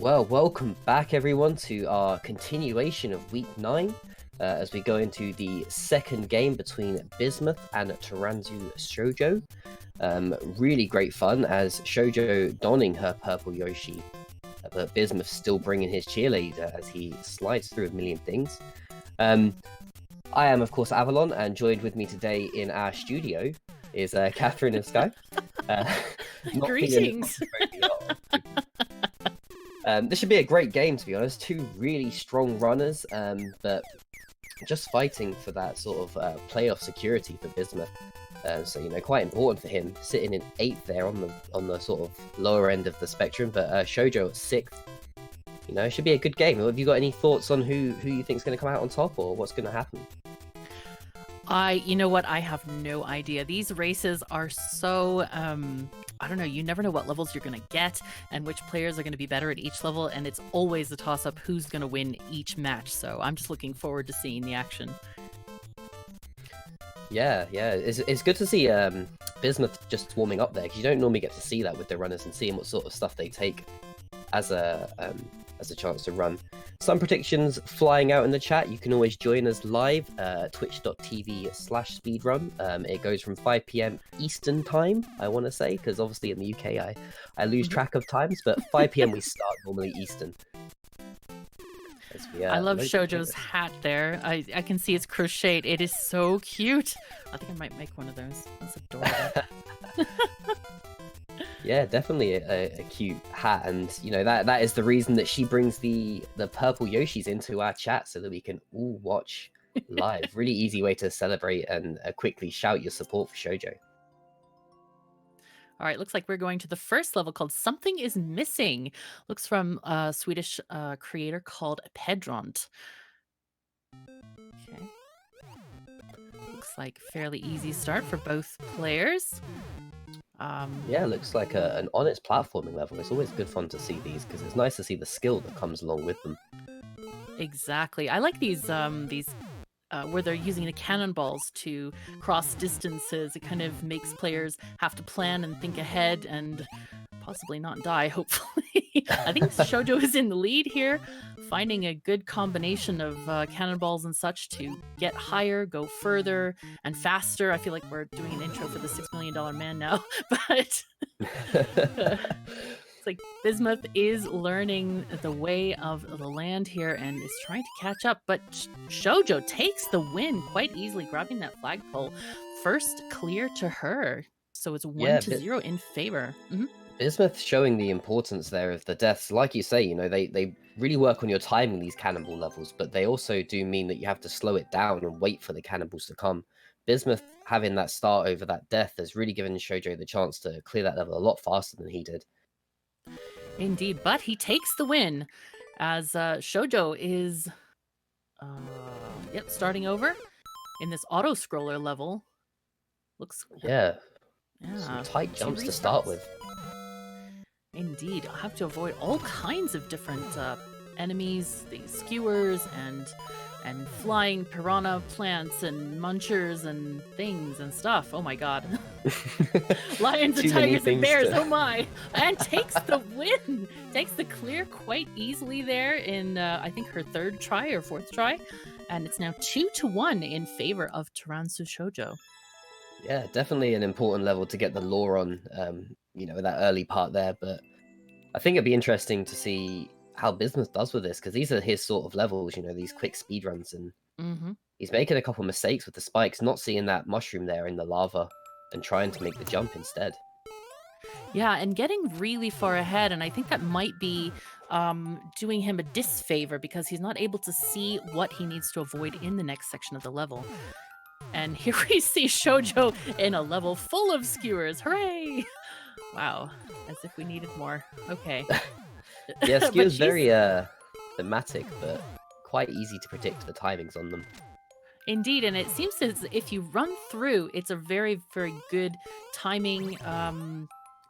Well, welcome back everyone to our continuation of week 9 as we go into the second game between Bismuth and ToransuShoujo. Really great fun as Shoujo donning her purple Yoshi, but Bismuth still bringing his cheerleader as he slides through a million things. I am, of course, Avalon, and joined with me today in our studio is Catherine and Sky. Greetings! This should be a great game, to be honest. Two really strong runners, but just fighting for that sort of playoff security for Bismuth. So, you know, quite important for him, sitting in 8th there on the sort of lower end of the spectrum, but Shoujo at 6th. You know, it should be a good game. Have you got any thoughts on who you think is going to come out on top, or what's going to happen? You know what? I have no idea. These races are so, I don't know, you never know what levels you're going to get and which players are going to be better at each level, and it's always a toss-up who's going to win each match, so I'm just looking forward to seeing the action. Yeah. It's good to see Bismuth just warming up there, because you don't normally get to see that with the runners and seeing what sort of stuff they take as a chance to run. Some predictions flying out in the chat. You can always join us live, twitch.tv/speedrun. It goes from 5 p.m. Eastern time, I want to say, because obviously in the UK I lose track of times, but 5 p.m. we start normally Eastern. I love Shoujo's hat there. I can see it's crocheted. It is so cute. I think I might make one of those. That's adorable. Yeah, definitely a cute hat, and you know that is the reason that she brings the purple Yoshis into our chat so that we can all watch live. Really easy way to celebrate and quickly shout your support for Shoujo. All right, looks like we're going to the first level called Something is Missing. Looks from a Swedish creator called Pedront. Okay. Looks like fairly easy start for both players. Yeah, looks like an honest platforming level. It's always good fun to see these because it's nice to see the skill that comes along with them. Exactly. I like these where they're using the cannonballs to cross distances. It kind of makes players have to plan and think ahead and possibly not die, hopefully. I think Shoujo is in the lead here, finding a good combination of cannonballs and such to get higher, go further, and faster. I feel like we're doing an intro for the $6 Million Man now, but it's like Bismuth is learning the way of the land here and is trying to catch up, but Shoujo takes the win quite easily, grabbing that flagpole. First clear to her, so it's 1-0 in favor. Bismuth showing the importance there of the deaths. Like you say, you know, they really work on your timing, these cannonball levels, but they also do mean that you have to slow it down and wait for the cannonballs to come. Bismuth having that start over that death has really given Shoujo the chance to clear that level a lot faster than he did. Indeed, but he takes the win as Shoujo is starting over in this auto-scroller level. Looks... Some tight jumps to start with. Indeed, I'll have to avoid all kinds of different enemies, the skewers and flying piranha plants and munchers and things and stuff. Oh my god. Lions and tigers and bears, oh my. And takes the win. Takes the clear quite easily there in, I think, her 3rd try or 4th try. And it's now 2-1 in favor of ToransuShoujo. Yeah, definitely an important level to get the lore on, you know, that early part there. But I think it'd be interesting to see how Bismuth does with this, because these are his sort of levels, you know, these quick speedruns. And he's making a couple mistakes with the spikes, not seeing that mushroom there in the lava and trying to make the jump instead. Yeah, and getting really far ahead, and I think that might be doing him a disfavor because he's not able to see what he needs to avoid in the next section of the level. And here we see Shoujo in a level full of skewers. Hooray! Wow, as if we needed more. Okay. Yeah, skewers very thematic, but quite easy to predict the timings on them. Indeed, and it seems as if you run through, it's a very, very good timing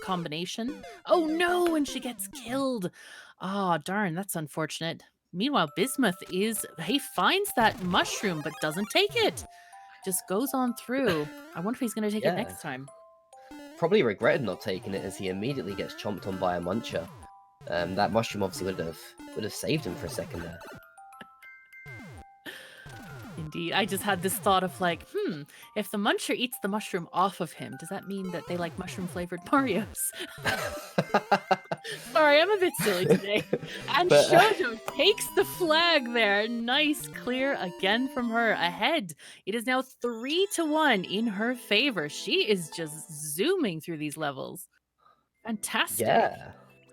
combination. Oh no, and she gets killed. Oh, darn, that's unfortunate. Meanwhile, Bismuth he finds that mushroom, but doesn't take it. Just goes on through. I wonder if he's going to take it next time. Probably regretted not taking it as he immediately gets chomped on by a muncher. That mushroom obviously would have saved him for a second there. Indeed. I just had this thought of like, if the muncher eats the mushroom off of him, does that mean that they like mushroom-flavored Marios? Sorry, I'm a bit silly today. And But, Shoujo takes the flag there. Nice clear again from her ahead. It is now 3-1 in her favor. She is just zooming through these levels. Fantastic. yeah,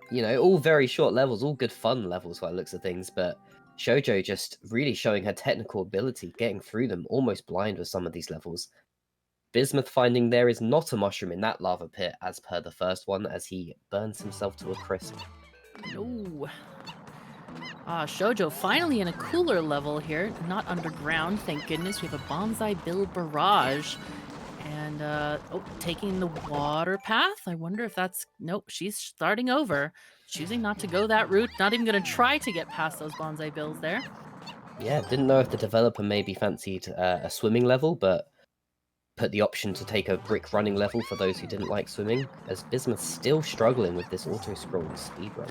you know, all very short levels, all good fun levels by the looks of things, but Shoujo just really showing her technical ability, getting through them, almost blind with some of these levels. Bismuth finding there is not a mushroom in that lava pit as per the first one, as he burns himself to a crisp. No. Shoujo finally in a cooler level here, not underground, thank goodness. We have a bonsai bill barrage. And, taking the water path? I wonder if that's... Nope, she's starting over. Choosing not to go that route, not even gonna try to get past those bonsai bills there. Yeah, didn't know if the developer maybe fancied a swimming level, but put the option to take a brick running level for those who didn't like swimming, as Bismuth's still struggling with this auto-scroll speedrun.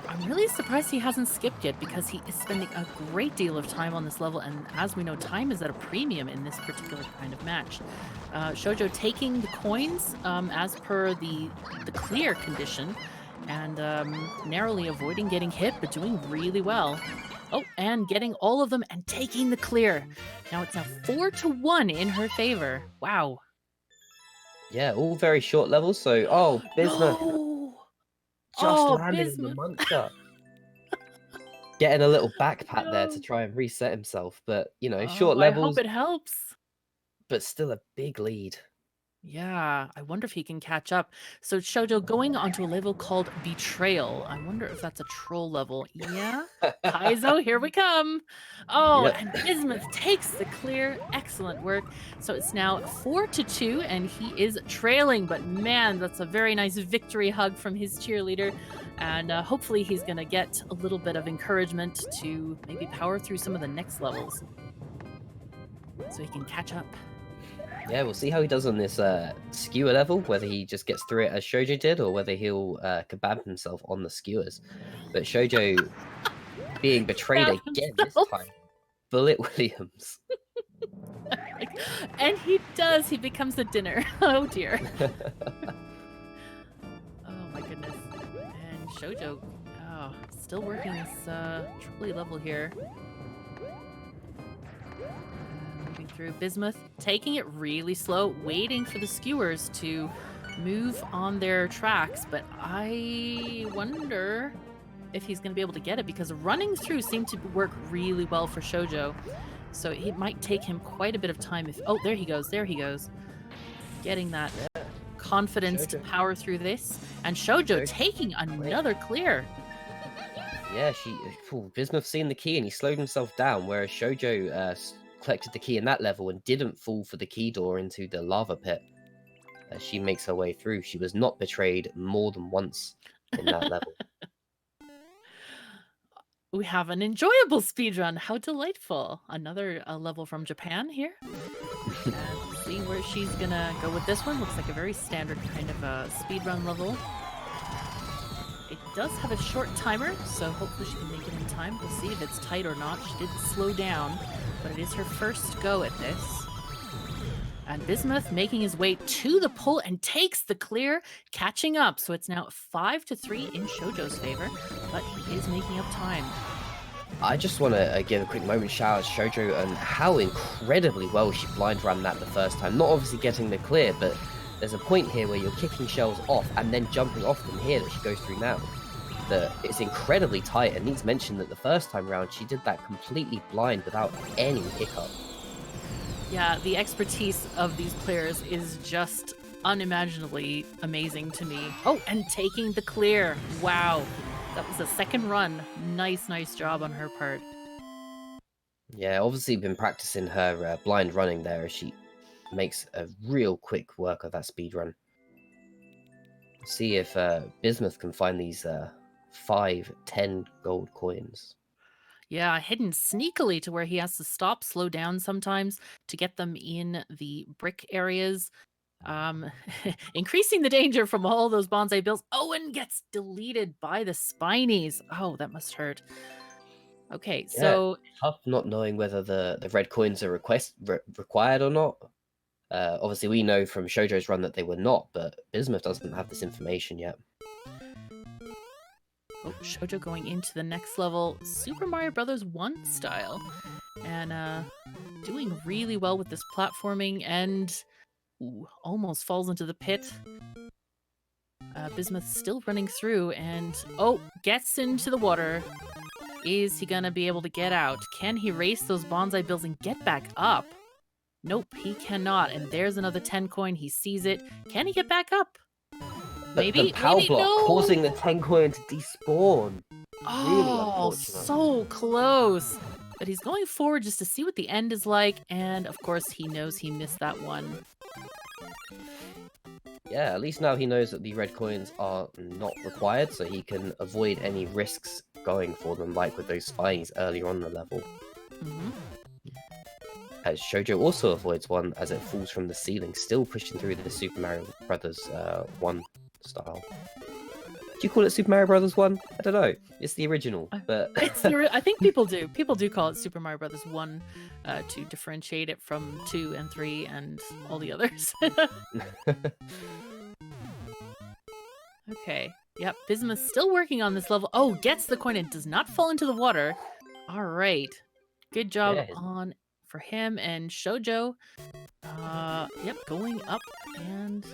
I'm really surprised he hasn't skipped yet because he is spending a great deal of time on this level, and as we know, time is at a premium in this particular kind of match. Shoujo taking the coins as per the clear condition, and narrowly avoiding getting hit, but doing really well. Oh, and getting all of them and taking the clear. Now it's now 4-1 in her favor. Wow. Yeah, all very short levels, so... Oh, Bismuth! No! Just Oh, landing on the Bismuth. muncher. Getting a little back pat there to No. try and reset himself, but, you know, Oh, short I hope levels, it helps. but still a big lead. Yeah, I wonder if he can catch up. So Shoujo going onto a level called Betrayal. I wonder if that's a troll level. Yeah? Kaizo, here we come. Oh, Yep. and Bismuth takes the clear. Excellent work. So it's now 4-2, and he is trailing. But man, that's a very nice victory hug from his cheerleader. And hopefully he's going to get a little bit of encouragement to maybe power through some of the next levels so he can catch up. Yeah, we'll see how he does on this skewer level, whether he just gets through it as Shoujo did, or whether he'll kebab himself on the skewers. But Shoujo being betrayed Stab again this himself. time. Bullet Williams. And he does. He becomes a dinner. Oh dear. Oh my goodness. And Shoujo, still working this triple level here. Moving through. Bismuth taking it really slow, waiting for the skewers to move on their tracks. But I wonder if he's going to be able to get it, because running through seemed to work really well for Shoujo. So it might take him quite a bit of time if... Oh, there he goes. There he goes. Getting that confidence to power through this. And Shoujo taking another clear. Yeah, Bismuth seen the key and he slowed himself down, whereas Shoujo collected the key in that level and didn't fall for the key door into the lava pit. As she makes her way through, she was not betrayed more than once in that level. We have an enjoyable speedrun. How delightful. Another level from Japan here. And let's see where she's gonna go with this one. Looks like a very standard kind of a speedrun level. It does have a short timer, so hopefully she can make it in time. We'll see if it's tight or not. She did slow down, but it is her first go at this. And Bismuth making his way to the pole and takes the clear, catching up. So it's now 5-3 in Shoujo's favor, but he is making up time. I just want to give a quick moment shout out to Shoujo and how incredibly well she blind ran that the first time. Not obviously getting the clear, but there's a point here where you're kicking shells off and then jumping off them here that she goes through now. That it's incredibly tight, and needs mention that the first time round she did that completely blind without any hiccup. Yeah, the expertise of these players is just unimaginably amazing to me. Oh, and taking the clear. Wow. That was a second run. Nice job on her part. Yeah, obviously been practicing her blind running there as she makes a real quick work of that speed run. See if Bismuth can find these 5, 10 gold coins. Yeah, hidden sneakily to where he has to stop, slow down sometimes to get them in the brick areas. Um, increasing the danger from all those bonsai bills. Owen gets deleted by the Spinies. Oh, that must hurt. Okay, Yeah, so tough not knowing whether the red coins are required or not. Obviously, we know from Shoujo's run that they were not, but Bismuth doesn't have this information yet. oh, Shoujo going into the next level, Super Mario Brothers 1 style, and doing really well with this platforming, and ooh, almost falls into the pit. Bismuth still running through, and oh, gets into the water. Is he gonna be able to get out? Can he race those bonsai bills and get back up? Nope, he cannot. And there's another 10 coin. He sees it. Can he get back up? The Maybe, power maybe block no. causing the 10 coin to despawn. Really Oh, unfortunate. so close. But he's going forward just to see what the end is like. And of course, he knows he missed that one. Yeah, at least now he knows that the red coins are not required, so he can avoid any risks going for them, like with those spines earlier on the level. Mm-hmm. As Shoujo also avoids one as it falls from the ceiling, still pushing through the Super Mario Brothers 1 style. Do you call it Super Mario Brothers 1? I don't know. It's the original, but I think people do. People do call it Super Mario Brothers 1 to differentiate it from 2 and 3 and all the others. Okay. Yep, Bismuth's still working on this level. Oh, gets the coin and does not fall into the water. All right. Good job yeah, on for him and Shoujo. Yep, going up and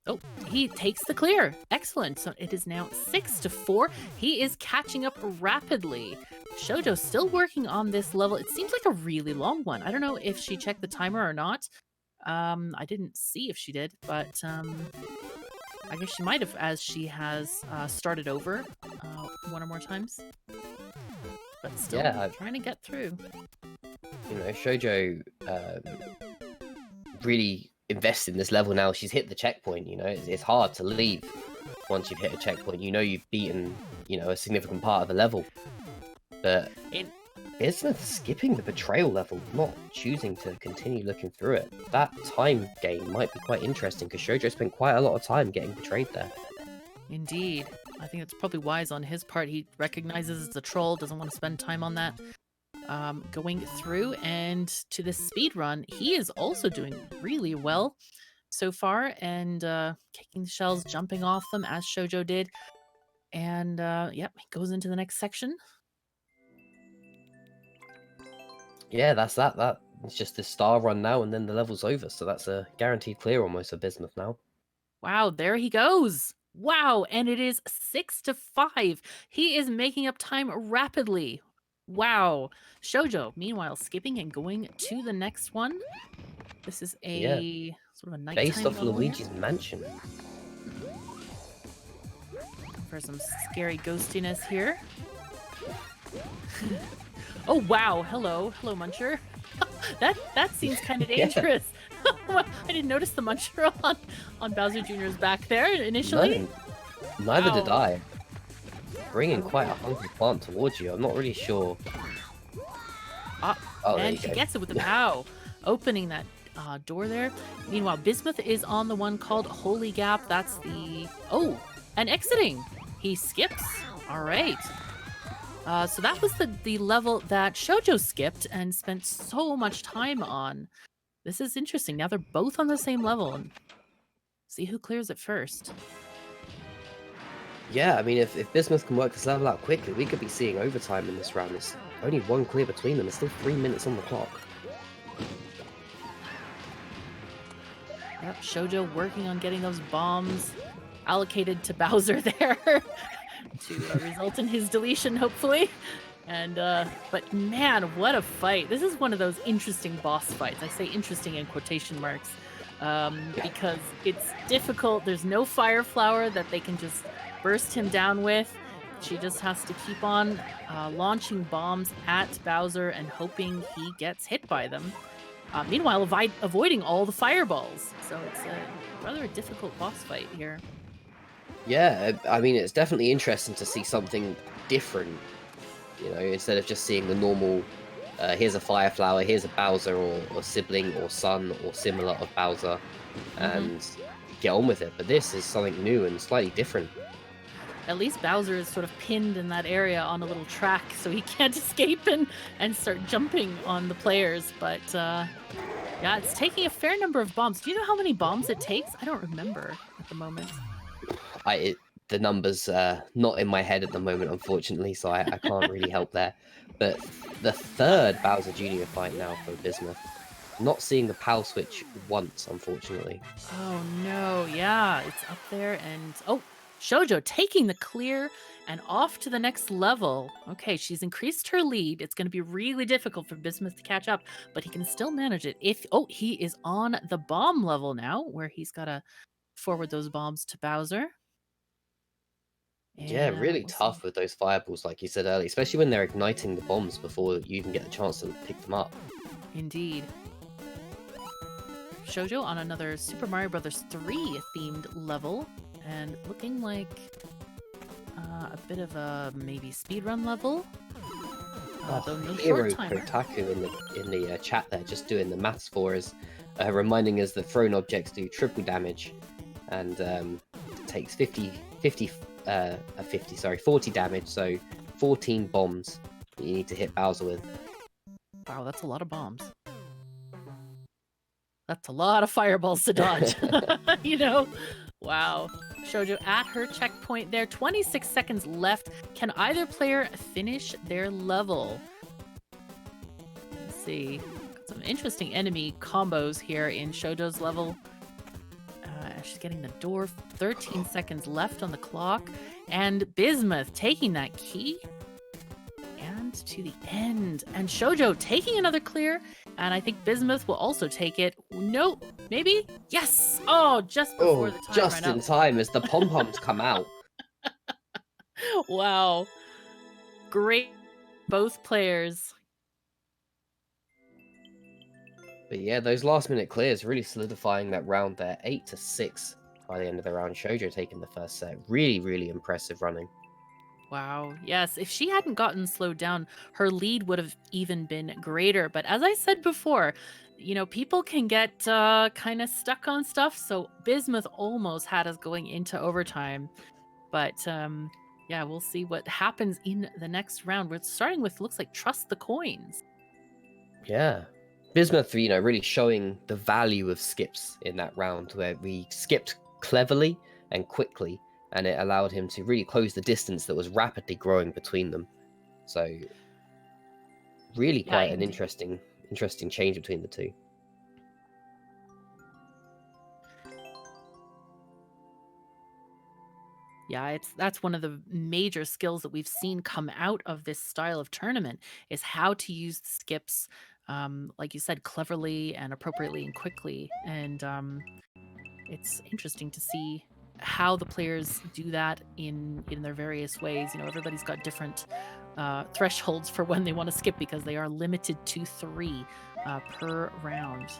oh, he takes the clear. Excellent. So it is now 6-4. He is catching up rapidly. Shoujo still working on this level. It seems like a really long one. I don't know if she checked the timer or not. I didn't see if she did, but I guess she might have, as she has started over one or more times. But still trying to get through. You know, Shoujo really invests in this level now. She's hit the checkpoint, you know. It's hard to leave once you've hit a checkpoint. You know you've beaten, you know, a significant part of the level. But Bismuth skipping the betrayal level, not choosing to continue looking through it. That time game might be quite interesting because Shoujo spent quite a lot of time getting betrayed there. Indeed. I think it's probably wise on his part. He recognizes it's a troll, doesn't want to spend time on that. Going through and to the speed run, he is also doing really well so far and kicking the shells, jumping off them as Shoujo did. And yep, he goes into the next section. Yeah, that's that. It's just the star run now, and then the level's over. So that's a guaranteed clear almost for Bismuth now. Wow, there he goes. Wow, and it is 6-5. He is making up time rapidly. Wow. Shoujo, meanwhile, skipping and going to the next one. This is a sort of a nighttime Based off level Luigi's here. Mansion. For some scary ghostiness here. Oh wow, hello Muncher. that seems kind of dangerous. I didn't notice the Muncher on Bowser Jr.'s back there initially. No, neither did I. Bringing quite a hungry plant towards you. I'm not really sure. And she gets it with the pow, opening that door there. Meanwhile, Bismuth is on the one called Holy Gap. That's the and exiting. He skips. All right. So that was the level that Shoujo skipped and spent so much time on. This is interesting. Now they're both on the same level. And see who clears it first. Yeah, I mean, if Bismuth can work this level out quickly, we could be seeing overtime in this round. There's only one clear between them. There's still 3 minutes on the clock. Yep, Shoujo working on getting those bombs allocated to Bowser there to result in his deletion, hopefully. And but man, what a fight. This is one of those interesting boss fights. I say interesting in quotation marks because it's difficult. There's no fire flower that they can just burst him down with. She just has to keep on launching bombs at Bowser and hoping he gets hit by them. Meanwhile, avoiding all the fireballs. So it's rather a difficult boss fight here. Yeah, I mean, it's definitely interesting to see something different, you know, instead of just seeing the normal here's a Fire Flower, here's a Bowser or sibling or son or similar of Bowser, and get on with it. But this is something new and slightly different. At least Bowser is sort of pinned in that area on a little track, so he can't escape and start jumping on the players. But yeah, it's taking a fair number of bombs. Do you know how many bombs it takes? I don't remember at the moment. The numbers not in my head at the moment, unfortunately, so I can't really help there. But the third Bowser Jr. fight now for Bismuth. Not seeing the PAL switch once, unfortunately. Oh no, yeah, it's up there and oh, Shoujo taking the clear and off to the next level. Okay, she's increased her lead. It's going to be really difficult for Bismuth to catch up, but he can still manage it. He is on the bomb level now, where he's got to forward those bombs to Bowser. Yeah, And really we'll tough see. with those fireballs, like you said earlier, especially when they're igniting the bombs before you even get the chance to pick them up. Indeed. Shoujo on another Super Mario Bros. 3 themed level, and looking like a bit of a maybe speedrun level. Though no Hero short timer. Kotaku in the chat there, just doing the maths for us, reminding us that thrown objects do triple damage, and it takes 40 damage, so 14 bombs that you need to hit Bowser with. Wow, that's a lot of bombs. That's a lot of fireballs to dodge. You know? Wow. Shoujo at her checkpoint there. 26 seconds left. Can either player finish their level? Let's see. Got some interesting enemy combos here in Shoujo's level. She's getting the door. 13 seconds left on the clock. And Bismuth taking that key. And to the end. And Shoujo taking another clear. And I think Bismuth will also take it. No, maybe? Yes! Oh, just before the time just ran in out. time as the pom-poms come out. Wow. Great. Both players. But yeah, those last-minute clears really solidifying that round there. 8-6 by the end of the round. Shoujo taking the first set. Really, really impressive running. Wow. Yes, if she hadn't gotten slowed down, her lead would have even been greater. But as I said before, you know, people can get kind of stuck on stuff. So Bismuth almost had us going into overtime. But yeah, we'll see what happens in the next round. We're starting with, looks like, Trust the Coins. Yeah. Bismuth, you know, really showing the value of skips in that round, where we skipped cleverly and quickly, and it allowed him to really close the distance that was rapidly growing between them. So really quite an interesting change between the two. Yeah, that's one of the major skills that we've seen come out of this style of tournament is how to use the skips, like you said, cleverly and appropriately and quickly. And it's interesting to see how the players do that in their various ways. You know, everybody's got different thresholds for when they want to skip because they are limited to 3 per round.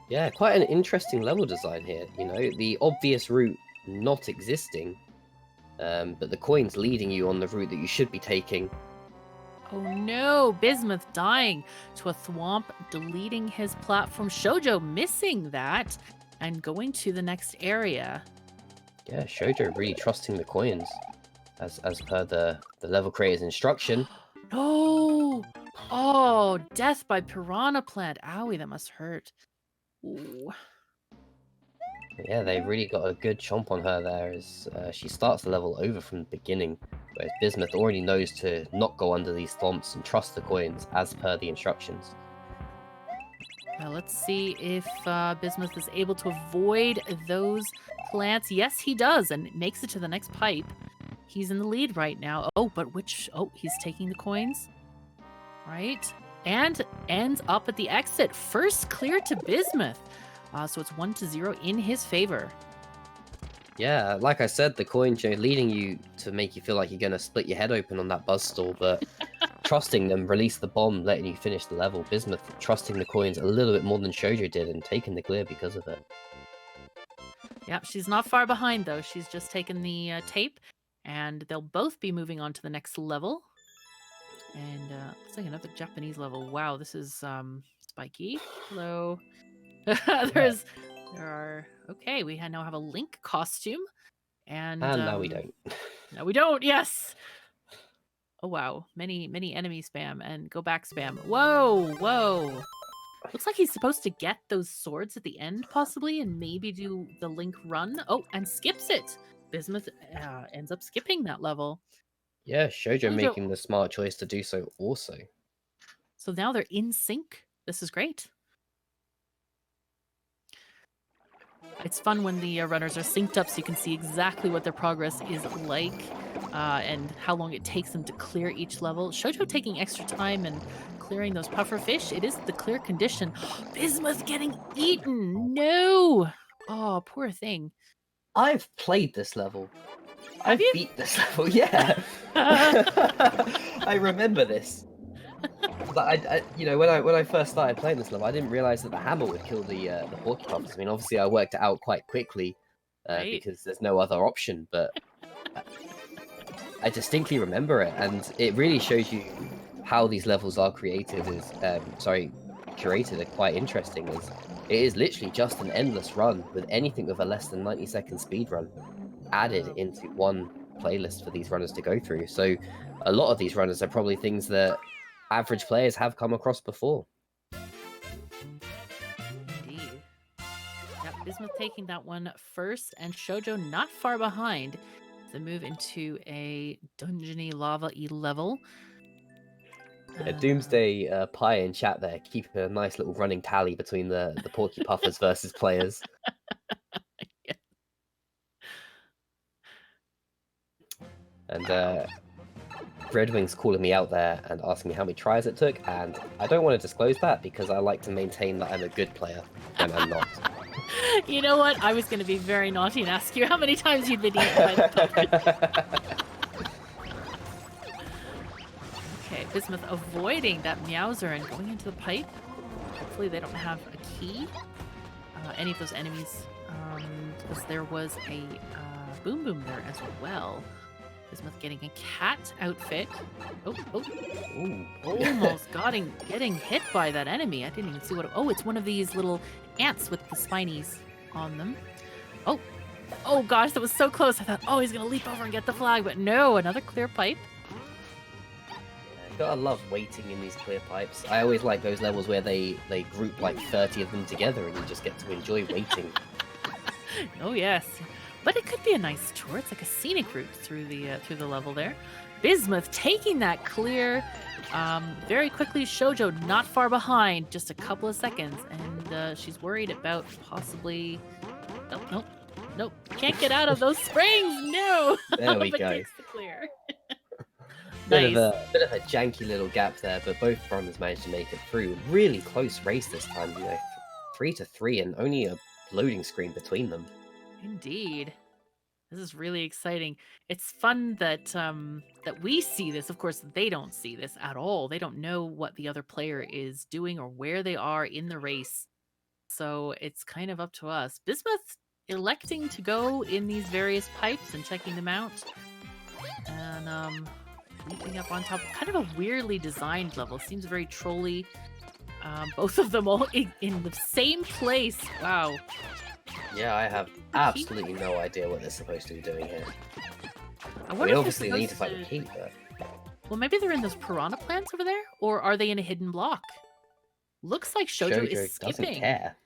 Yeah, quite an interesting level design here. You know, the obvious route not existing, but the coins leading you on the route that you should be taking. Oh no, Bismuth dying to a thwomp, deleting his platform. Shoujo missing that and going to the next area. Yeah, Shoujo really trusting the coins as per the level creator's instruction. No! Oh, death by piranha plant. Owie, that must hurt. Ooh. Yeah, they really got a good chomp on her there as she starts the level over from the beginning, whereas Bismuth already knows to not go under these thwomps and trust the coins as per the instructions. Now let's see if Bismuth is able to avoid those plants. Yes, he does, and makes it to the next pipe. He's in the lead right now. Oh, but he's taking the coins. Right? And ends up at the exit. First clear to Bismuth. So it's 1-0 in his favor. Yeah, like I said, the coins leading you to make you feel like you're going to split your head open on that buzzsaw, but trusting them, release the bomb, letting you finish the level. Bismuth trusting the coins a little bit more than Shoujo did and taking the clear because of it. Yep, she's not far behind, though. She's just taken the tape, and they'll both be moving on to the next level. And looks like another Japanese level. Wow, this is spiky. Hello. There are okay, we now have a Link costume. And now we don't. no, we don't. Yes. Oh wow, many enemy spam and go back spam. Whoa, whoa. Looks like he's supposed to get those swords at the end, possibly, and maybe do the Link run. Oh, and skips it. Bismuth ends up skipping that level. Yeah, Shoujo making the smart choice to do so also. So now they're in sync. This is great. It's fun when the runners are synced up so you can see exactly what their progress is like and how long it takes them to clear each level. Shoujo taking extra time and clearing those puffer fish. It is the clear condition. Bismuth getting eaten. No. Oh, poor thing. I've played this level. Have you? Beat this level, yeah. I remember this. I when I first started playing this level, I didn't realize that the hammer would kill the porcupines. I mean, obviously, I worked it out quite quickly because there's no other option. But I distinctly remember it, and it really shows you how these levels are curated. Are quite interesting. It is literally just an endless run with anything with a less than 90-second speed run added into one playlist for these runners to go through. So a lot of these runners are probably things that average players have come across before. Indeed. Yep, Bismuth taking that one first, and Shoujo not far behind. They move into a dungeony lava-y level. Yeah, Doomsday Pie in chat there, keeping a nice little running tally between the Porcupuffers versus players. Yeah. And Red Wing's calling me out there and asking me how many tries it took, and I don't want to disclose that because I like to maintain that I'm a good player when I'm not. You know what? I was going to be very naughty and ask you how many times you'd been eaten by the puppet. Okay, Bismuth avoiding that Meowser and going into the pipe. Hopefully they don't have a key. Any of those enemies. Because there was a Boom Boom there as well. Bismuth getting a cat outfit. Ooh. Almost getting hit by that enemy. I didn't even see what it... Oh, it's one of these little ants with the spinies on them. Oh gosh, that was so close. I thought, oh, he's going to leap over and get the flag. But no, another clear pipe. Gotta love waiting in these clear pipes. I always like those levels where they group like 30 of them together and you just get to enjoy waiting. Oh yes, but it could be a nice tour. It's like a scenic route through the level there. Bismuth taking that clear very quickly. Shoujo not far behind, just a couple of seconds, and she's worried about possibly. Nope. Can't get out of those springs. No. There we go. Takes the clear. Nice. Nice. Bit of a janky little gap there, but both runners managed to make it through. Really close race this time, 3-3 and only a loading screen between them. Indeed. This is really exciting. It's fun that that we see this. Of course, they don't see this at all. They don't know what the other player is doing or where they are in the race. So it's kind of up to us. Bismuth electing to go in these various pipes and checking them out. And leaping up on top. Kind of a weirdly designed level. Seems very trolly. Both of them all in the same place. Wow. Yeah, I have absolutely no idea what they're supposed to be doing here. I wonder if obviously they need to find a key, but... Well, maybe they're in those piranha plants over there? Or are they in a hidden block? Looks like Shoujo is skipping. Doesn't care.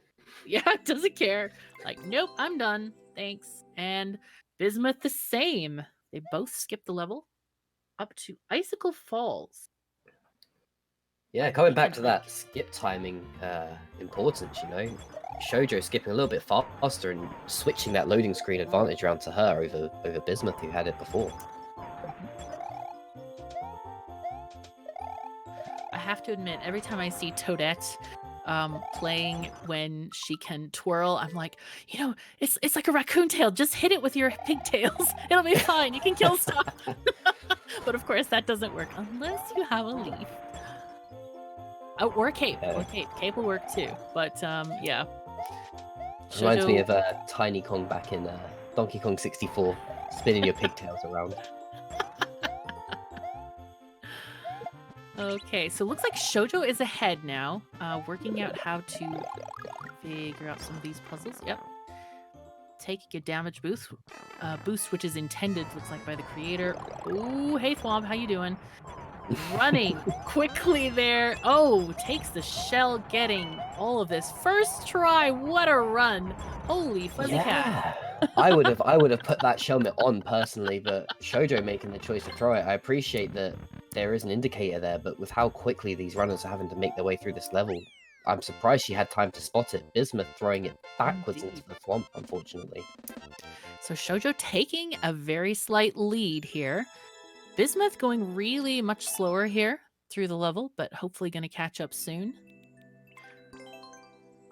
Yeah, doesn't care. Like, nope, I'm done. Thanks. And Bismuth the same. They both skip the level up to Icicle Falls. Yeah, coming back to that skip timing importance, Shoujo skipping a little bit faster and switching that loading screen advantage around to her over Bismuth, who had it before. I have to admit, every time I see Toadette playing when she can twirl, I'm like, it's like a raccoon tail. Just hit it with your pigtails. It'll be fine. You can kill stuff. But of course, that doesn't work unless you have a leaf. Oh, or a cape. Or cape. Cape will work too. But yeah. Reminds me of Tiny Kong back in Donkey Kong 64, spinning your pigtails around. Okay, so it looks like Shoujo is ahead now, working out how to figure out some of these puzzles. Yep. Taking a damage boost, which is intended, looks like, by the creator. Ooh, hey Thwomp, how you doing? Running quickly there. Oh, takes the shell, getting all of this. First try, what a run. Holy fuzzy cat. Yeah, I would have put that helmet on personally, but Shoujo making the choice to throw it. I appreciate that there is an indicator there, but with how quickly these runners are having to make their way through this level, I'm surprised she had time to spot it. Bismuth throwing it backwards into the swamp, unfortunately. So Shoujo taking a very slight lead here. Bismuth going really much slower here through the level, but hopefully going to catch up soon.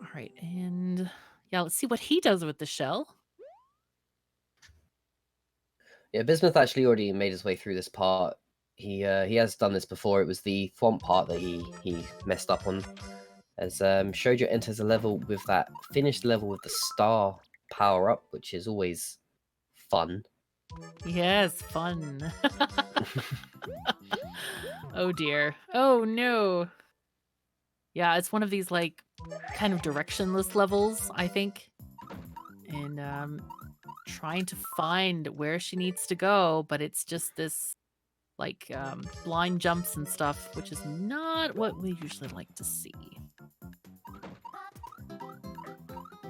All right, and yeah, let's see what he does with the shell. Yeah, Bismuth actually already made his way through this part. He has done this before. It was the thwomp part that he messed up on. As Shoujo enters a level with that finished level with the star power up, which is always fun. Yes, fun. Oh dear. Oh no. Yeah, it's one of these like kind of directionless levels, I think. And trying to find where she needs to go, but it's just this like blind jumps and stuff, which is not what we usually like to see.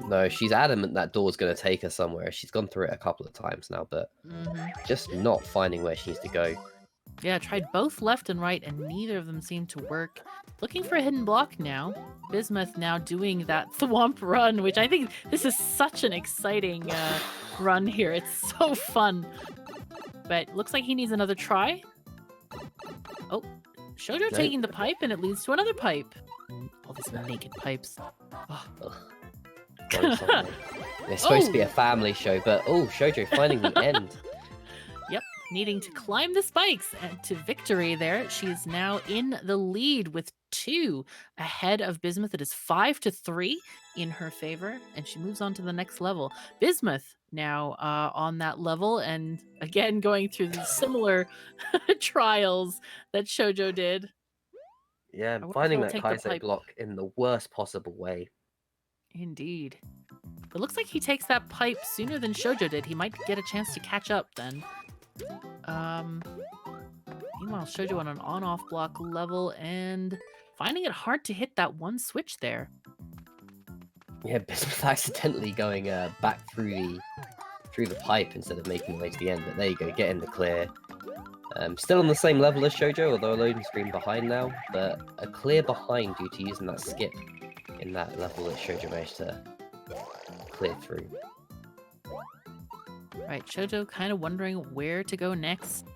No, she's adamant that door's going to take her somewhere. She's gone through it a couple of times now, but just not finding where she needs to go. Yeah, tried both left and right, and neither of them seemed to work. Looking for a hidden block now. Bismuth now doing that thwomp run, which I think this is such an exciting run here. It's so fun. But looks like he needs another try. Oh, Shoujo taking the pipe, and it leads to another pipe. All these naked pipes. Oh. It's supposed to be a family show, but Shoujo finding the end. Yep, needing to climb the spikes to victory there. She's now in the lead with 2 ahead of Bismuth. It is 5-3 in her favor, and she moves on to the next level. Bismuth now on that level, and again going through the similar trials that Shoujo did. Yeah, finding that Kaisei block in the worst possible way. Indeed. It looks like he takes that pipe sooner than Shoujo did. He might get a chance to catch up then. Meanwhile, Shoujo on an on-off block level and finding it hard to hit that one switch there. Yeah, Bismuth accidentally going back through the pipe instead of making the way to the end. But there you go, get in the clear. Still on the same level as Shoujo, although a loading screen behind now, but a clear behind due to using that skip in that level that Shoujo managed to clear through. Right, Shoujo kind of wondering where to go next.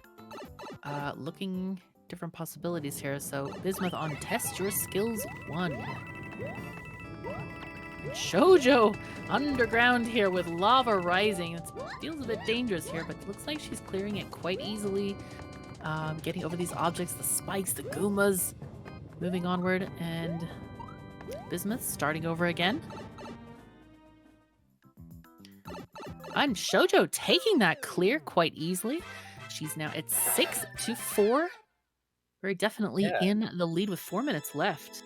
Looking different possibilities here. So Bismuth on Test Your Skills 1. Shoujo underground here with lava rising. It feels a bit dangerous here, but it looks like she's clearing it quite easily. Getting over these objects, the spikes, the Goombas. Moving onward, and Bismuth starting over again. And Shoujo taking that clear quite easily. She's now at 6-4. Very definitely in the lead with 4 minutes left.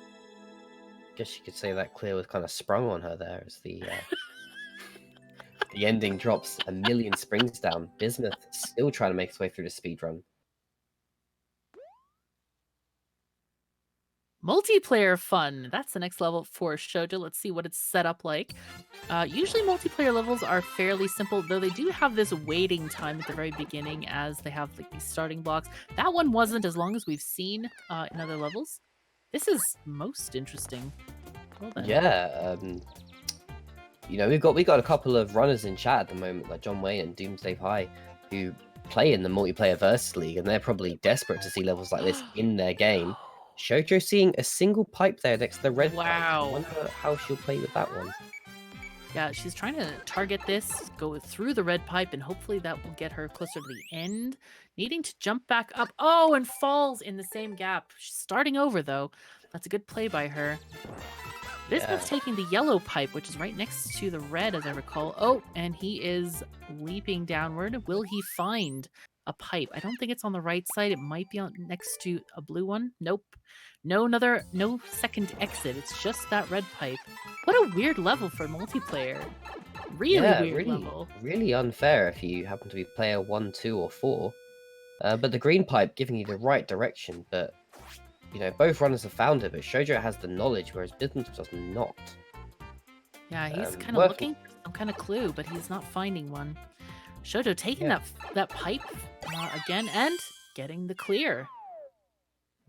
Guess you could say that clear was kind of sprung on her there as the the ending drops a million springs down. Bismuth still trying to make its way through the speedrun. Multiplayer fun. That's the next level for Shoujo. Let's see what it's set up like. Usually multiplayer levels are fairly simple, though they do have this waiting time at the very beginning as they have like these starting blocks. That one wasn't as long as we've seen in other levels. This is most interesting. Well then. Yeah, you know, we got a couple of runners in chat at the moment, like John Way and Doomsday High, who play in the multiplayer versus league, and they're probably desperate to see levels like this in their game. Shoujo seeing a single pipe there next to the red pipe. I wonder how she'll play with that one. Yeah, she's trying to target this, go through the red pipe, and hopefully that will get her closer to the end. Needing to jump back up. Oh, and falls in the same gap. She's starting over, though. That's a good play by her. Bismuth's taking the yellow pipe, which is right next to the red, as I recall. Oh, and he is leaping downward. Will he find a pipe. I don't think it's on the right side. It might be on next to a blue one. Nope. No second exit. It's just that red pipe. What a weird level for multiplayer. Really Yeah, weird level. really unfair if you happen to be player 1, 2, or 4. But the green pipe giving you the right direction, but you know, both runners have found it, but Shoujo has the knowledge, whereas Bismuth does not. Yeah, he's kind of worth- looking for some kind of clue, but he's not finding one. Shoujo taking Yeah. that pipe again and getting the clear.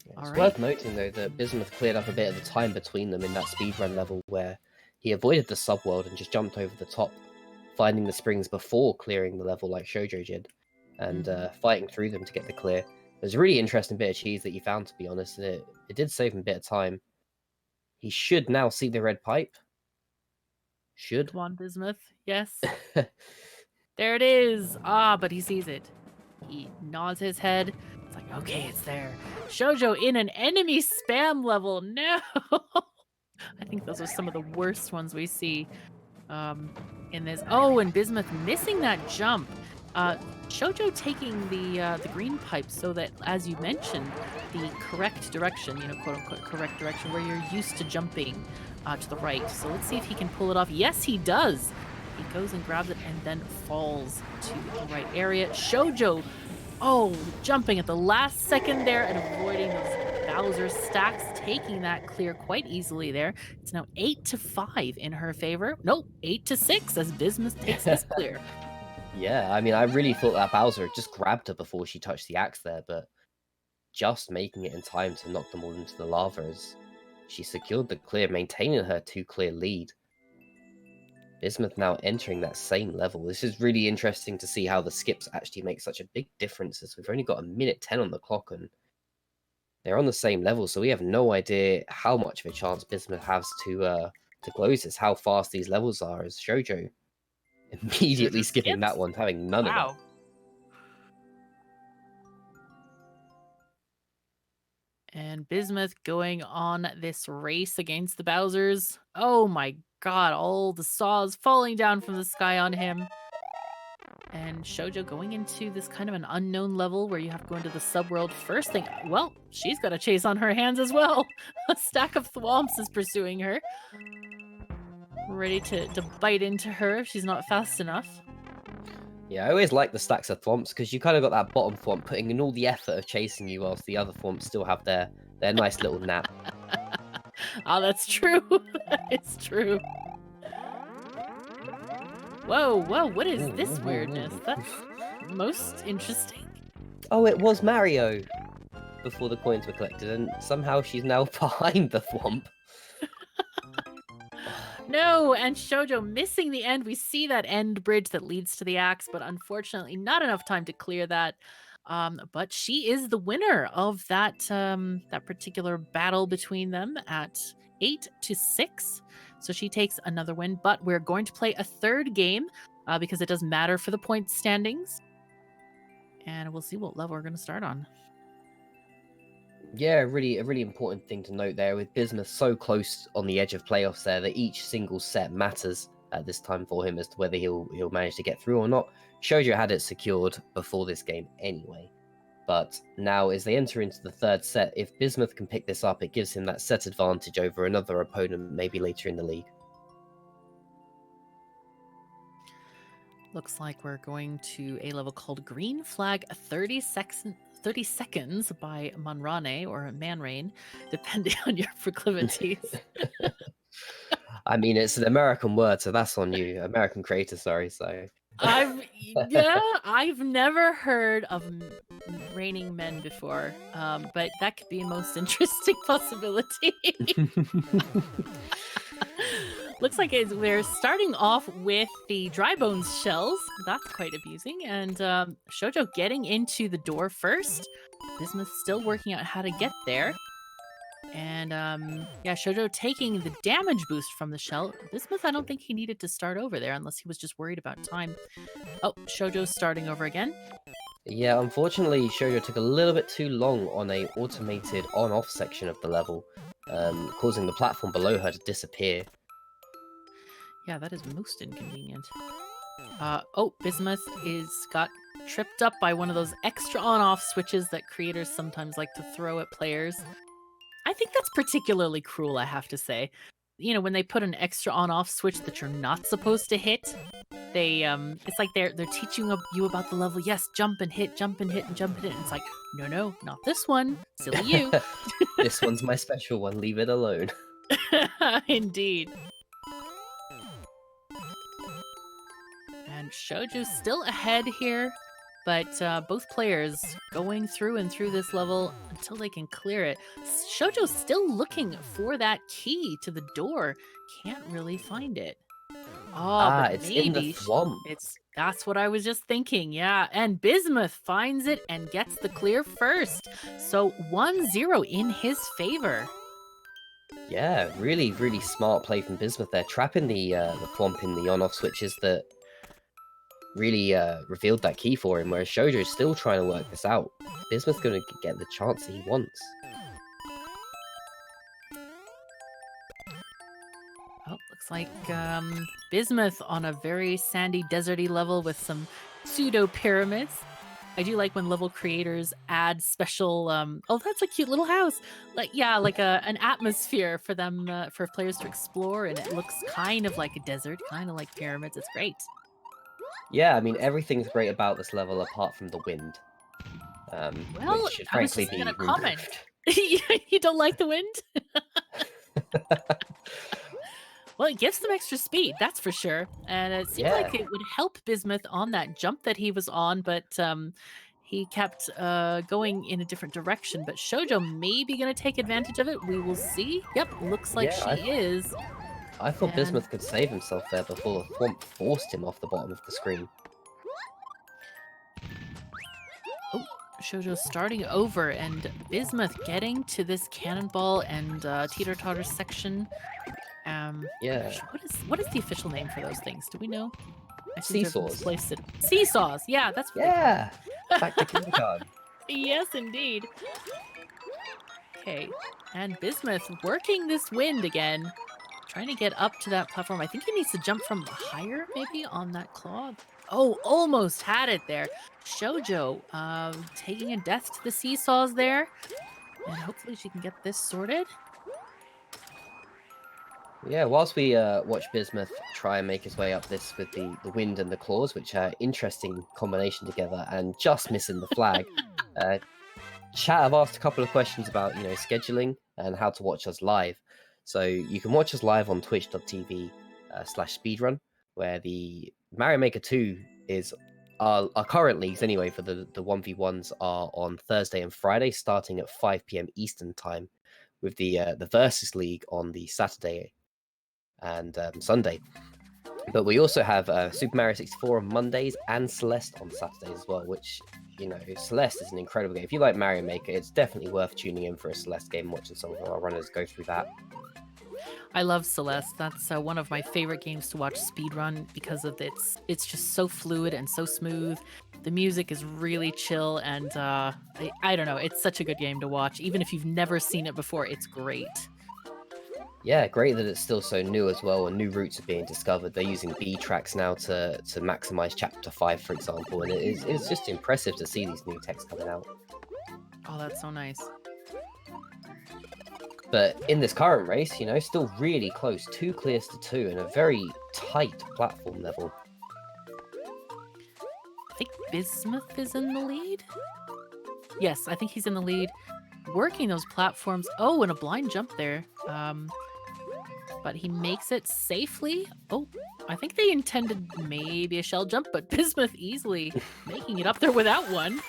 It's worth noting, though, that Bismuth cleared up a bit of the time between them in that speedrun level where he avoided the subworld and just jumped over the top, finding the springs before clearing the level like Shoujo did, and fighting through them to get the clear. It was a really interesting bit of cheese that you found, to be honest, and it did save him a bit of time. He should now see the red pipe. Should. Come on, Bismuth. Yes. There it is. Ah, but he sees it. He nods his head. It's like, okay, it's there. Shoujo in an enemy spam level. No. I think those are some of the worst ones we see in this. Oh, and Bismuth missing that jump. Shoujo taking the green pipe so that, as you mentioned, the correct direction, you know, quote unquote correct direction, where you're used to jumping to the right. So let's see if he can pull it off. Yes, he does. He goes and grabs it and then falls to the right area. Shoujo, jumping at the last second there and avoiding those Bowser stacks, taking that clear quite easily there. It's now 8-5 in her favor. Nope, 8-6 as Bismuth takes this clear. Yeah, I mean, I really thought that Bowser just grabbed her before she touched the axe there, but just making it in time to knock them all into the lava as she secured the clear, maintaining her 2-clear lead. Bismuth now entering that same level. This is really interesting to see how the skips actually make such a big difference, as we've only got 1:10 on the clock and they're on the same level, so we have no idea how much of a chance Bismuth has to close this, how fast these levels are, as Shoujo immediately skipping that one, having none of it. And Bismuth going on this race against the Bowsers. Oh my god, all the saws falling down from the sky on him. And Shoujo going into this kind of an unknown level where you have to go into the subworld. First thing, well, she's got a chase on her hands as well. A stack of thwomps is pursuing her. Ready to bite into her if she's not fast enough. Yeah, I always like the stacks of thwomps because you kind of got that bottom thwomp putting in all the effort of chasing you whilst the other thwomps still have their nice little nap. Oh, that's true. It's true. Whoa, what is this weirdness? That's most interesting. Oh, it was Mario before the coins were collected, and somehow she's now behind the thwomp. No, and Shoujo missing the end. We see that end bridge that leads to the axe, but unfortunately not enough time to clear that. But she is the winner of that that particular battle between them at 8-6. So she takes another win, but we're going to play a third game because it doesn't matter for the point standings. And we'll see what level we're going to start on. Yeah, a really important thing to note there, with Bismuth so close on the edge of playoffs there, that each single set matters at this time for him as to whether he'll manage to get through or not. Shoujo had it secured before this game anyway. But now, as they enter into the third set, if Bismuth can pick this up, it gives him that set advantage over another opponent maybe later in the league. Looks like we're going to a level called Green Flag 30 Seconds by Manrane or Manrain, depending on your proclivities. I mean, it's an American word, so that's on you. American creator, sorry. So I've never heard of raining men before, but that could be a most interesting possibility. Looks like we're starting off with the dry bones shells. That's quite abusing. And Shoujo getting into the door first. Bismuth still working out how to get there. And yeah, Shoujo taking the damage boost from the shell. Bismuth, I don't think he needed to start over there unless he was just worried about time. Oh, Shoujo's starting over again. Yeah, unfortunately, Shoujo took a little bit too long on a automated on-off section of the level, causing the platform below her to disappear. Yeah, that is most inconvenient. Oh, Bismuth is got tripped up by one of those extra on-off switches that creators sometimes like to throw at players. I think that's particularly cruel, I have to say. You know, when they put an extra on-off switch that you're not supposed to hit, they it's like they're teaching you about the level. Yes, jump and hit, jump and hit, and jump and hit. And it's like, no, not this one. Silly you. This one's my special one. Leave it alone. Indeed. And Shoujo's still ahead here, but both players going through this level until they can clear it. Shoujo's still looking for that key to the door. Can't really find it. Oh, but it's maybe in the swamp. that's what I was just thinking. Yeah, and Bismuth finds it and gets the clear first. So 1-0 in his favor. Yeah, really, really smart play from Bismuth there, trapping the thwomp in the on-off switches that really revealed that key for him, whereas Shoujo's still trying to work this out. Bismuth's going to get the chance that he wants. Oh, looks like Bismuth on a very sandy, deserty level with some pseudo pyramids. I do like when level creators add special. Oh, that's a cute little house. Like an atmosphere for them for players to explore, and it looks kind of like a desert, kind of like pyramids. It's great. Yeah, I mean everything's great about this level apart from the wind. Well, which should I was frankly just be gonna removed. comment. You don't like the wind? Well, it gives them extra speed, that's for sure. And it seemed like it would help Bismuth on that jump that he was on, but he kept going in a different direction. But Shoujo may be going to take advantage of it. We will see. Yep, looks like she is. I thought Bismuth could save himself there before the thwomp forced him off the bottom of the screen. Oh, Shoujo's starting over, and Bismuth getting to this cannonball and teeter-totter section. Yeah. What is the official name for those things? Do we know? Seesaws. Seesaws. Yeah, that's what Back to kindergarten. Yes, indeed. Okay, and Bismuth working this wind again, trying to get up to that platform. I think he needs to jump from higher, maybe on that claw. Oh, almost had it there. Shoujo taking a death to the seesaws there, and hopefully she can get this sorted. Yeah, whilst we watch Bismuth try and make his way up this with the wind and the claws, which are interesting combination together, and just missing the flag, chat have asked a couple of questions about scheduling and how to watch us live. So you can watch us live on twitch.tv/speedrun, where the Mario Maker 2 is our current leagues anyway for the 1v1s are on Thursday and Friday starting at 5 p.m. Eastern time, with the Versus League on the Saturday and Sunday. But we also have Super Mario 64 on Mondays and Celeste on Saturdays as well, which, Celeste is an incredible game. If you like Mario Maker, it's definitely worth tuning in for a Celeste game and watching some of our runners go through that. I love Celeste. That's one of my favorite games to watch speedrun because of it's just so fluid and so smooth. The music is really chill, and I don't know, it's such a good game to watch. Even if you've never seen it before, it's great. Yeah, great that it's still so new as well, and new routes are being discovered. They're using B tracks now to maximize Chapter 5, for example, and it's just impressive to see these new techs coming out. Oh, that's so nice. But in this current race, still really close, 2 clears to 2, and a very tight platform level. I think Bismuth is in the lead? Yes, I think he's in the lead. Working those platforms. Oh, and a blind jump there. But he makes it safely. Oh, I think they intended maybe a shell jump, but Bismuth easily making it up there without one.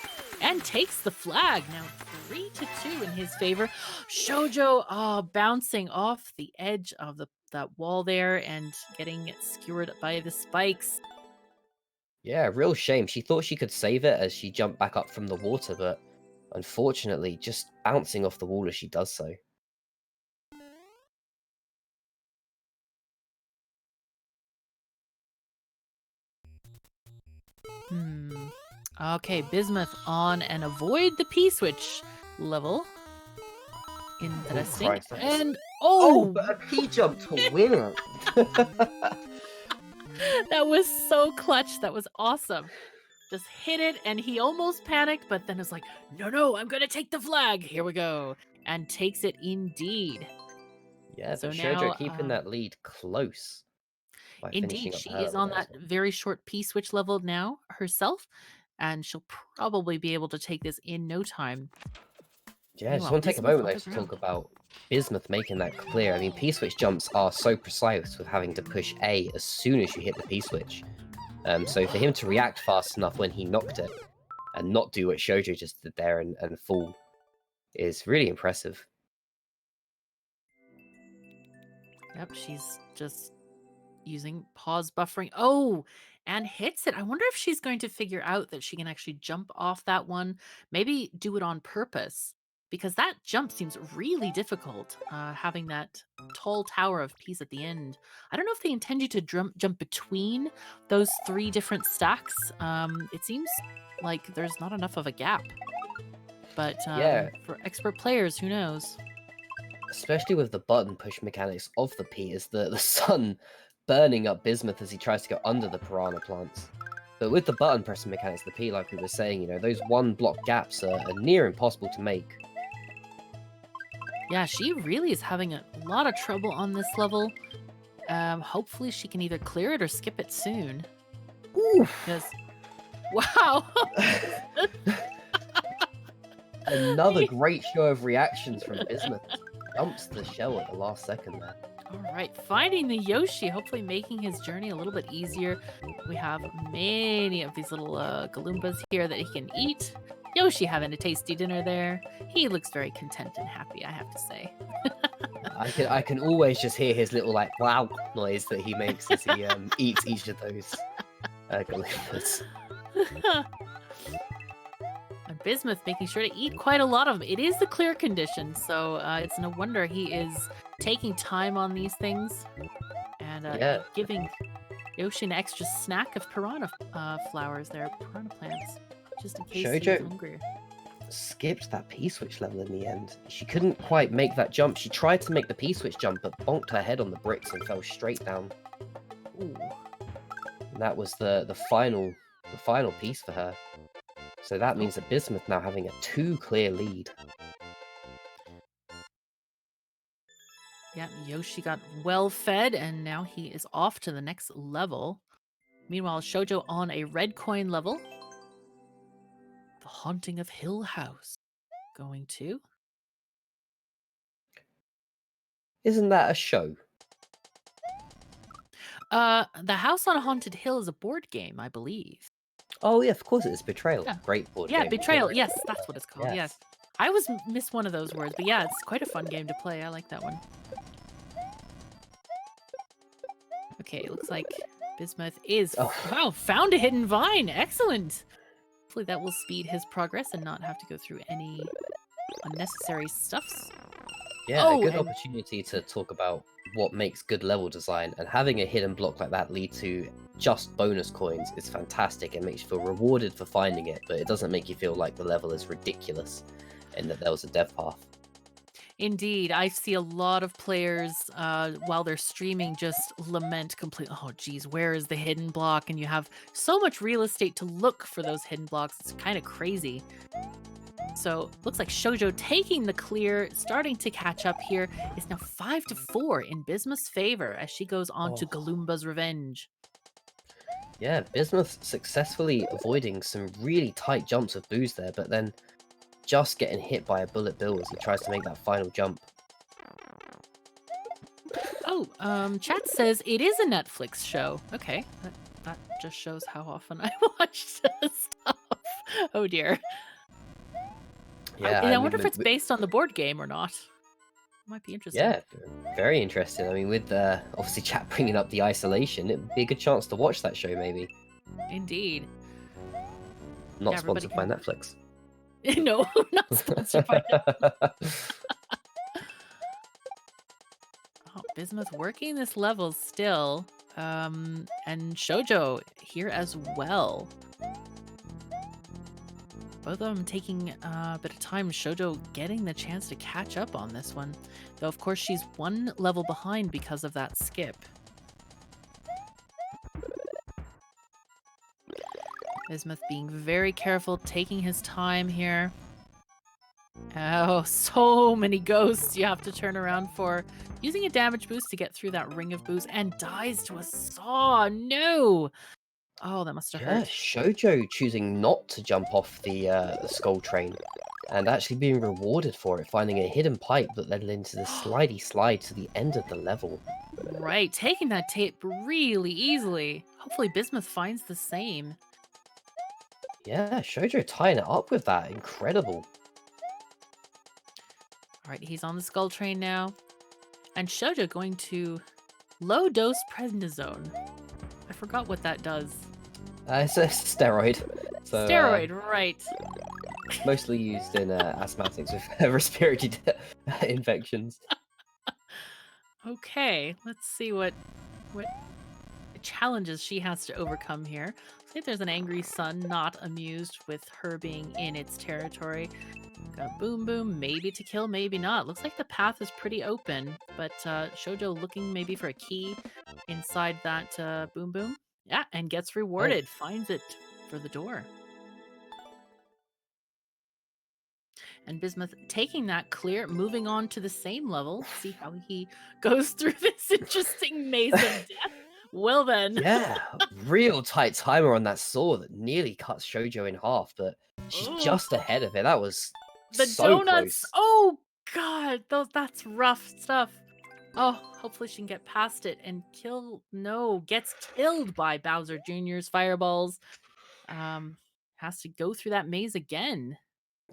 And takes the flag. Now 3-2 in his favor. Shoujo bouncing off the edge of that wall there and getting skewered by the spikes. Yeah, real shame. She thought she could save it as she jumped back up from the water, but unfortunately just bouncing off the wall as she does so. Okay, Bismuth on and avoid the P-switch level. Interesting. Oh, Christ, and but a P-jump to win it. That was so clutch. That was awesome. just hit it, and he almost panicked, but then it's like, no, I'm gonna take the flag. Here we go, and takes it indeed. Yeah, So but Shoujo now, keeping that lead close by indeed, finishing up she her is level on there as that well. very short P-switch level now herself, and she'll probably be able to take this in no time. Yeah, I just Meanwhile, want to take a Bismuth moment on though the to talk ground. about Bismuth making that clear. I mean, P-switch jumps are so precise with having to push A as soon as you hit the P-switch. So for him to react fast enough when he knocked it and not do what Shoujo just did there and fall is really impressive. Yep, she's just using pause buffering. Oh, and hits it. I wonder if she's going to figure out that she can actually jump off that one. Maybe do it on purpose, because that jump seems really difficult, having that tall tower of peace at the end. I don't know if they intend you to jump between those 3 different stacks. It seems like there's not enough of a gap. But Yeah, for expert players, who knows? especially with the button push mechanics of the P, is the sun burning up Bismuth as he tries to go under the piranha plants. But with the button pressing mechanics, the P, like we were saying, those one block gaps are near impossible to make. Yeah, she really is having a lot of trouble on this level. Hopefully she can either clear it or skip it soon. Oof. Because, wow! Another great show of reactions from Bismuth. Jumps the shell at the last second there. All right, finding the Yoshi, hopefully making his journey a little bit easier. We have many of these little Galoombas here that he can eat. Yoshi having a tasty dinner there. He looks very content and happy, I have to say. I can always just hear his little like wow noise that he makes as he eats each of those Galoombas. And Bismuth making sure to eat quite a lot of them. It is the clear condition, so it's no wonder he is taking time on these things and Yeah. giving Yoshi an extra snack of piranha flowers there, piranha plants, just in case he's Shoujo hungry. skipped that P-switch level in the end. She couldn't quite make that jump. She tried to make the P-switch jump, but bonked her head on the bricks and fell straight down. Ooh. And that was the final piece for her. So that means that Bismuth now having a 2 clear lead. Yeah, Yoshi got well fed, and now he is off to the next level. Meanwhile, Shoujo on a red coin level. The Haunting of Hill House. Going to. Isn't that a show? The House on Haunted Hill is a board game, I believe. Oh yeah, of course it is. Betrayal. Yeah. Great board Yeah, game. Betrayal. Yes, that's what it's called. Yes. Yes. I always miss one of those words, but yeah, it's quite a fun game to play. I like that one. Okay, looks like Bismuth is wow, found a hidden vine. Excellent. Hopefully that will speed his progress and not have to go through any unnecessary stuffs. Yeah, a good opportunity to talk about what makes good level design, and having a hidden block like that lead to just bonus coins is fantastic. It makes you feel rewarded for finding it, but it doesn't make you feel like the level is ridiculous and that there was a dev path. Indeed, I see a lot of players while they're streaming just lament completely. Oh, geez, where is the hidden block? And you have so much real estate to look for those hidden blocks. It's kind of crazy. So looks like Shoujo taking the clear, starting to catch up here. Is now 5-4 in Bismuth's favor as she goes on to Galoomba's revenge. Yeah, Bismuth successfully avoiding some really tight jumps of Boo's there, but then just getting hit by a bullet bill as he tries to make that final jump. Oh, chat says it is a Netflix show. Okay, that just shows how often I watch stuff. Oh dear. Yeah, I wonder if it's based on the board game or not. Might be interesting. Yeah, very interesting. I mean, with obviously chat bringing up the isolation, it would be a good chance to watch that show, maybe. Indeed. Not sponsored by Netflix. No, not sponsored by Netflix. Oh, Bismuth working this level still. And Shoujo here as well. Both of them taking a bit of time. Shoujo getting the chance to catch up on this one. Though, of course, she's one level behind because of that skip. Bismuth being very careful, taking his time here. Oh, so many ghosts you have to turn around for. Using a damage boost to get through that ring of boost and dies to a saw. No! Oh, that must have Yeah, hurt. Shoujo choosing not to jump off the skull train and actually being rewarded for it, finding a hidden pipe that led into the slidey slide to the end of the level. Right, taking that tape really easily. Hopefully Bismuth finds the same. Yeah, Shoujo tying it up with that. Incredible. All right, he's on the skull train now. And Shoujo going to low dose prednisone. I forgot what that does. It's a steroid. So, Steroid, right. mostly used in asthmatics with respiratory infections. Okay, let's see what challenges she has to overcome here. I think there's an angry sun not amused with her being in its territory. Got a boom boom, maybe to kill, maybe not. Looks like the path is pretty open, but Shoujo looking maybe for a key inside that boom boom. Yeah, and gets rewarded. Finds it for the door. And Bismuth taking that clear, moving on to the same level. See how he goes through this interesting maze of death. Well then. Yeah, real tight timer on that saw that nearly cuts Shoujo in half, but she's just ahead of it. That was The so donuts. close. Oh god, that's rough stuff. Oh, hopefully she can get past it and kill. No, gets killed by Bowser Jr.'s fireballs. Has to go through that maze again.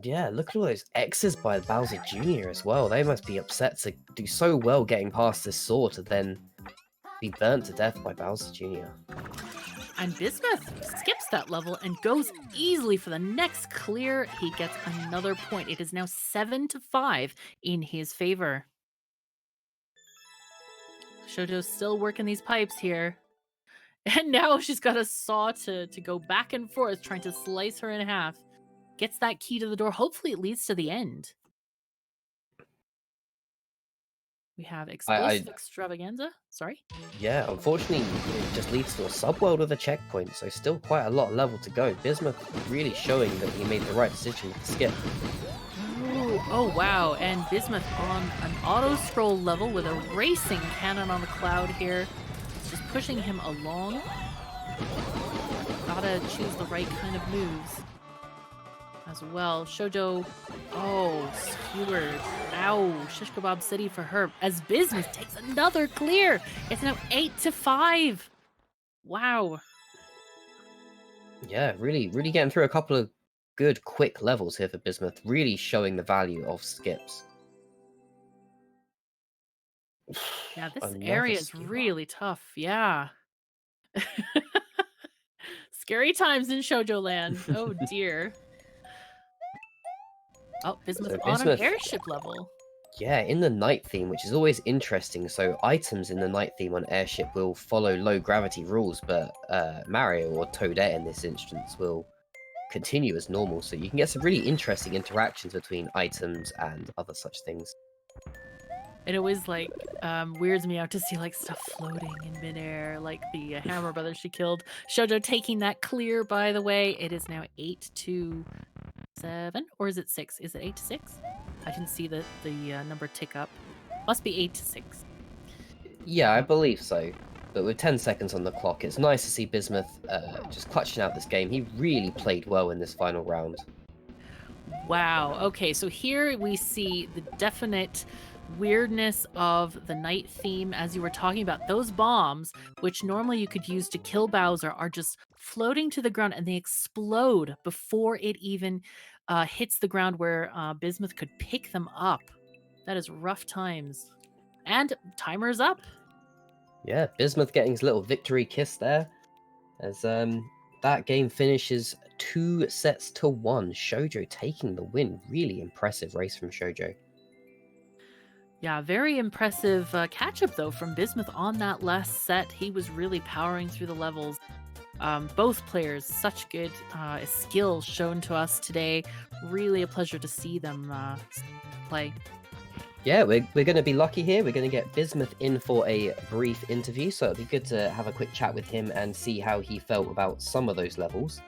Yeah, look at all those X's by Bowser Jr. as well. They must be upset to do so well getting past this saw to then be burnt to death by Bowser Jr. And Bismuth skips that level and goes easily for the next clear. He gets another point. It is now 7-5 in his favor. Shoujo's still working these pipes here. And now she's got a saw to go back and forth, trying to slice her in half. Gets that key to the door. Hopefully it leads to the end. We have explosive extravaganza. Sorry? Yeah, unfortunately, it just leads to a subworld with a checkpoint, so still quite a lot of level to go. Bismuth really showing that he made the right decision with the skip. Ooh, oh wow, and Bismuth on an auto-scroll level with a racing cannon on the cloud here. Just pushing him along. Gotta choose the right kind of moves as well. Shoujo, skewered. Ow, shish kebab city for her. As Bismuth takes another clear. It's now 8-5. Wow. Yeah, really getting through a couple of good, quick levels here for Bismuth. Really showing the value of skips. Yeah, this Another area is skewer. really tough. Yeah. Scary times in Shoujo land. Oh dear. Oh, Bismuth So on an Bismuth, airship level. yeah, in the night theme, which is always interesting. So items in the night theme on airship will follow low gravity rules, but Mario or Toadette in this instance will continue as normal. So you can get some really interesting interactions between items and other such things. It always like weirds me out to see like stuff floating in midair, like the Hammer Brothers she killed. Shoujo taking that clear, by the way. It is now 8-7, or is it 6? Is it 8-6? I didn't see the number tick up. Must be 8-6. Yeah, I believe so. But with 10 seconds on the clock, it's nice to see Bismuth just clutching out this game. He really played well in this final round. Wow. Okay, so here we see the definite weirdness of the night theme, as you were talking about. Those bombs, which normally you could use to kill Bowser, are just floating to the ground and they explode before it even hits the ground where Bismuth could pick them up. That is rough times. And timer's up. Yeah, Bismuth getting his little victory kiss there. As that game finishes 2-1. Shoujo taking the win. Really impressive race from Shoujo. Yeah, very impressive catch-up, though, from Bismuth on that last set. He was really powering through the levels. Both players, such good skill shown to us today. Really a pleasure to see them play. Yeah, we're going to be lucky here. We're going to get Bismuth in for a brief interview, so it'll be good to have a quick chat with him and see how he felt about some of those levels.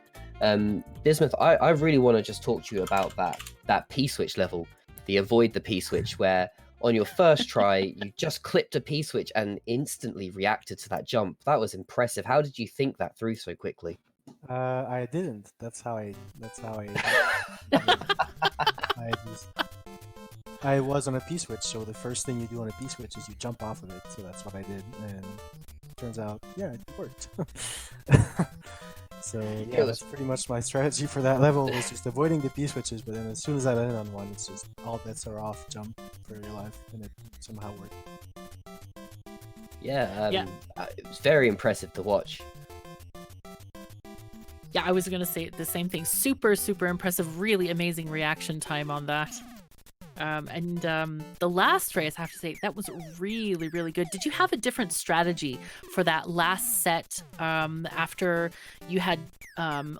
Bismuth, I really want to just talk to you about that P-switch level, the avoid the P-switch, where on your first try, you just clipped a P-switch and instantly reacted to that jump. That was impressive. How did you think that through so quickly? I didn't. That's how I I was on a P-switch, so the first thing you do on a P-switch is you jump off of it, so that's what I did, and turns out, yeah, it worked. So yeah, that's pretty much my strategy for that level, was just avoiding the P-switches, but then as soon as I land on one, it's just all bets are off, jump for your life, and it somehow worked. Yeah, it was very impressive to watch. Yeah, I was going to say the same thing. Super, super impressive. Really amazing reaction time on that. The last race, I have to say, that was really, really good. Did you have a different strategy for that last set after you had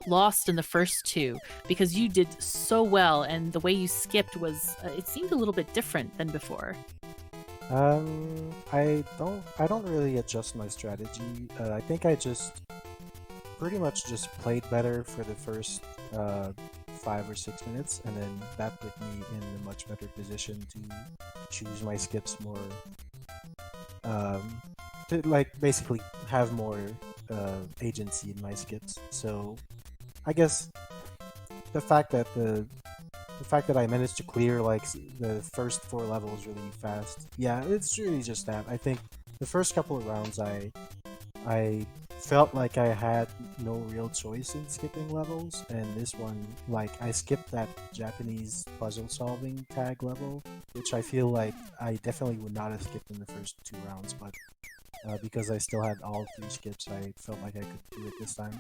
lost in the first two? Because you did so well, and the way you skipped was, it seemed a little bit different than before. I don't really adjust my strategy. I think I just pretty much just played better for the first 5 or 6 minutes, and then that put me in a much better position to choose my skips more, to like basically have more agency in my skips. So I guess the fact that I managed to clear like the first 4 levels really fast, yeah, it's really just that. I think the first couple of rounds I felt like I had no real choice in skipping levels, and this one, like, I skipped that Japanese puzzle solving tag level, which I feel like I definitely would not have skipped in the first 2 rounds, but because I still had all 3 skips, I felt like I could do it this time.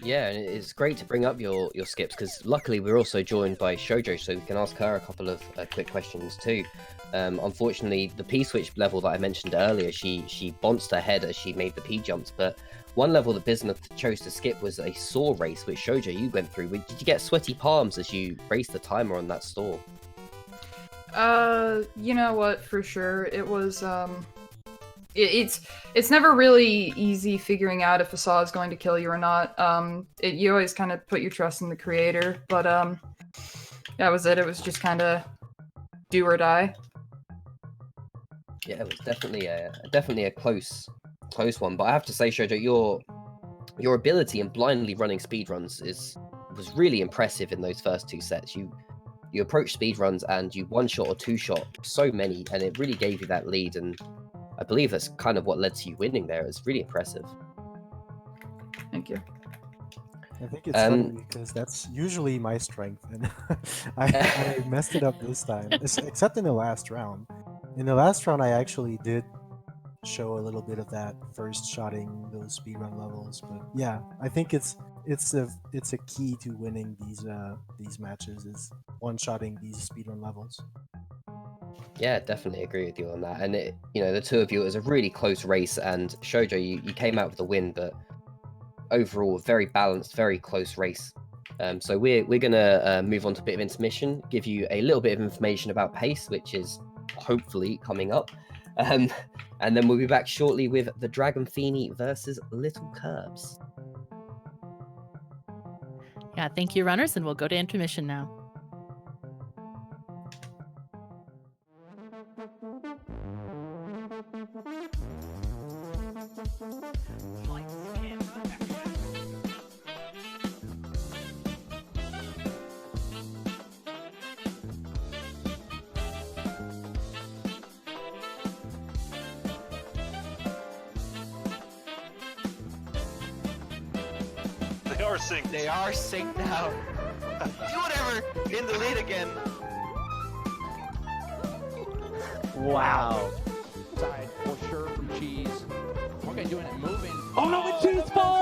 Yeah, and it's great to bring up your skips, because luckily we're also joined by Shoujo, so we can ask her a couple of quick questions too. Unfortunately, the P-switch level that I mentioned earlier, she bounced her head as she made the P-jumps, but one level that Bismuth chose to skip was a saw race, which Shoujo, you went through. Did you get sweaty palms as you raced the timer on that saw? You know what, for sure, it was, it's never really easy figuring out if a saw is going to kill you or not. You always kind of put your trust in the creator, but that was it. It was just kind of do or die. Yeah, it was definitely a close one. But I have to say, Shoujo, your ability in blindly running speedruns was really impressive in those first 2 sets. You approached speedruns and you one-shot or two-shot so many, and it really gave you that lead, and I believe that's kind of what led to you winning there. It's really impressive. Thank you. I think it's funny because that's usually my strength, and I messed it up this time, except in the last round. In the last round, I actually did show a little bit of that first shotting those speedrun levels, but yeah, I think it's a key to winning these matches is one-shotting these speedrun levels. Yeah, definitely agree with you on that. And the 2 of you, it was a really close race, and Shoujo, you came out with the win, but overall, very balanced, very close race. So we're gonna move on to a bit of intermission, give you a little bit of information about pace, which is hopefully coming up, and then we'll be back shortly with the Dragon Feeny versus Little Curbs. Yeah, thank you, runners, and we'll go to intermission now. They are synced now. Do whatever. In the lead again. Wow. Side for sure from Cheese. Okay, doing it, moving. Oh no, the Cheese falls!